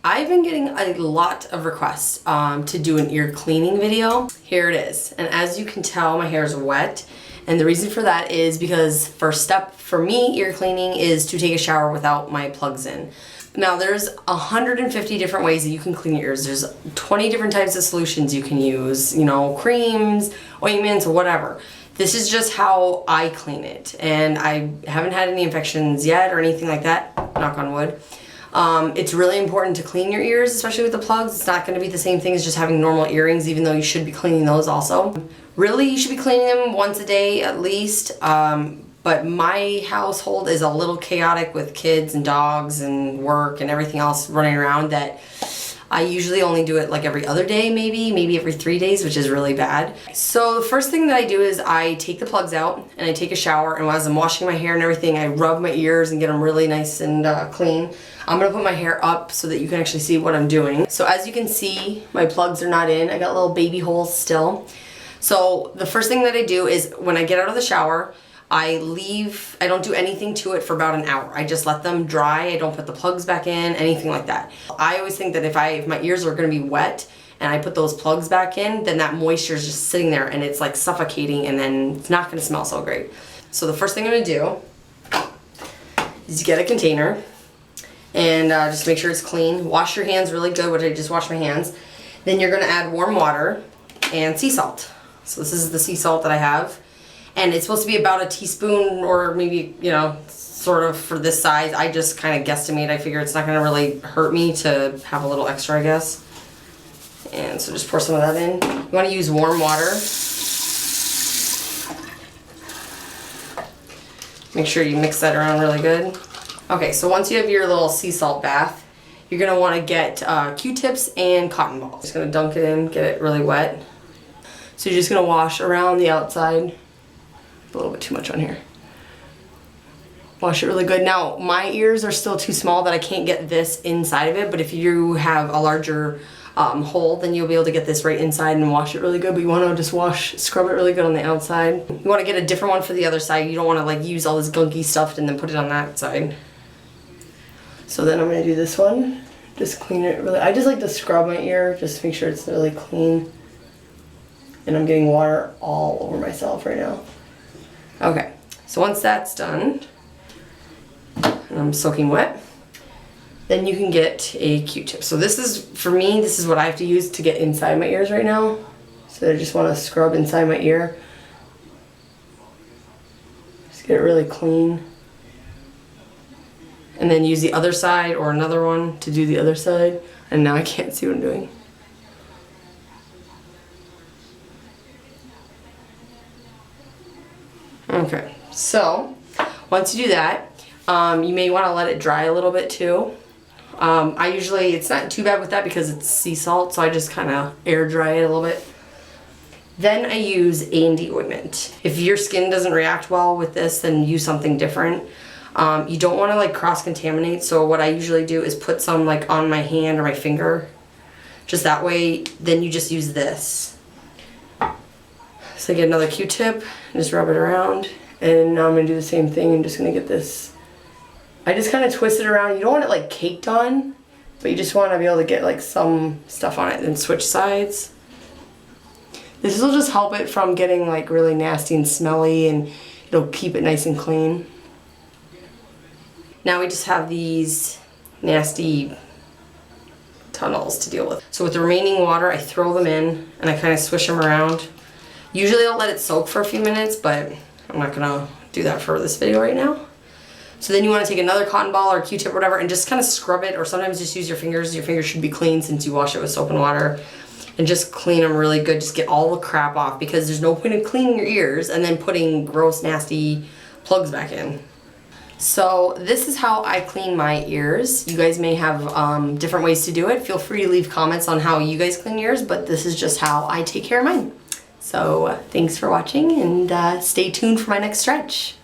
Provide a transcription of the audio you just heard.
I've been getting a lot of requests to do an ear cleaning video. Here it is. And as you can tell, my hair is wet. And the reason for that is because first step for me, ear cleaning, is to take a shower without my plugs in. Now there's 150 different ways that you can clean your ears. There's 20 different types of solutions you can use, you know, creams, ointments, whatever. This is just how I clean it. And I haven't had any infections yet or anything like that, knock on wood. It's really important to clean your ears, especially with the plugs. It's not going to be the same thing as just having normal earrings, even though you should be cleaning those also. Really, you should be cleaning them once a day at least. But my household is a little chaotic with kids and dogs and work and everything else running around that I usually only do it like every other day, maybe every 3 days, which is really bad. So the first thing that I do is I take the plugs out and I take a shower, and as I'm washing my hair and everything, I rub my ears and get them really nice and clean. I'm gonna put my hair up so that you can actually see what I'm doing. So as you can see, my plugs are not in. I got little baby holes still. So the first thing that I do is when I get out of the shower, I don't do anything to it for about an hour. I just let them dry. I don't put the plugs back in, anything like that. I always think that if my ears are gonna be wet and I put those plugs back in, then that moisture is just sitting there and it's like suffocating, and then it's not gonna smell so great. So the first thing I'm gonna do is get a container and just make sure it's clean. Wash your hands really good, which I just washed my hands. Then you're gonna add warm water and sea salt. So this is the sea salt that I have. And it's supposed to be about a teaspoon, or maybe, you know, sort of for this size. I just kind of guesstimate. I figure it's not going to really hurt me to have a little extra, I guess. And so just pour some of that in. You want to use warm water. Make sure you mix that around really good. Okay, so once you have your little sea salt bath, you're going to want to get Q-tips and cotton balls. Just going to dunk it in, get it really wet. So you're just going to wash around the outside. A little bit too much on here. Wash it really good. Now, my ears are still too small that I can't get this inside of it, but if you have a larger hole, then you'll be able to get this right inside and wash it really good. But you want to just scrub it really good on the outside. You want to get a different one for the other side. You don't want to like use all this gunky stuff and then put it on that side. So then I'm going to do this one. Just clean it really. I just like to scrub my ear just to make sure it's really clean. And I'm getting water all over myself right now. Okay, so once that's done, and I'm soaking wet, then you can get a Q-tip. So this is, for me, this is what I have to use to get inside my ears right now. So I just want to scrub inside my ear. Just get it really clean. And then use the other side or another one to do the other side. And now I can't see what I'm doing. Okay, so once you do that, you may want to let it dry a little bit too. It's not too bad with that because it's sea salt, so I just kind of air dry it a little bit. Then I use A&D ointment. If your skin doesn't react well with this, then use something different. You don't want to like cross-contaminate, so what I usually do is put some like on my hand or my finger. Just that way, then you just use this. So I get another Q-tip and just rub it around, and now I'm going to do the same thing. I'm just going to get this, I just kind of twist it around. You don't want it like caked on, but you just want to be able to get like some stuff on it and then switch sides. This will just help it from getting like really nasty and smelly, and it'll keep it nice and clean. Now we just have these nasty tunnels to deal with. So with the remaining water, I throw them in and I kind of swish them around. Usually I'll let it soak for a few minutes, but I'm not gonna do that for this video right now. So then you wanna take another cotton ball or Q-tip or whatever and just kind of scrub it, or sometimes just use your fingers. Your fingers should be clean since you wash it with soap and water. And just clean them really good. Just get all the crap off, because there's no point in cleaning your ears and then putting gross, nasty plugs back in. So this is how I clean my ears. You guys may have different ways to do it. Feel free to leave comments on how you guys clean yours, but this is just how I take care of mine. So thanks for watching, and stay tuned for my next stretch.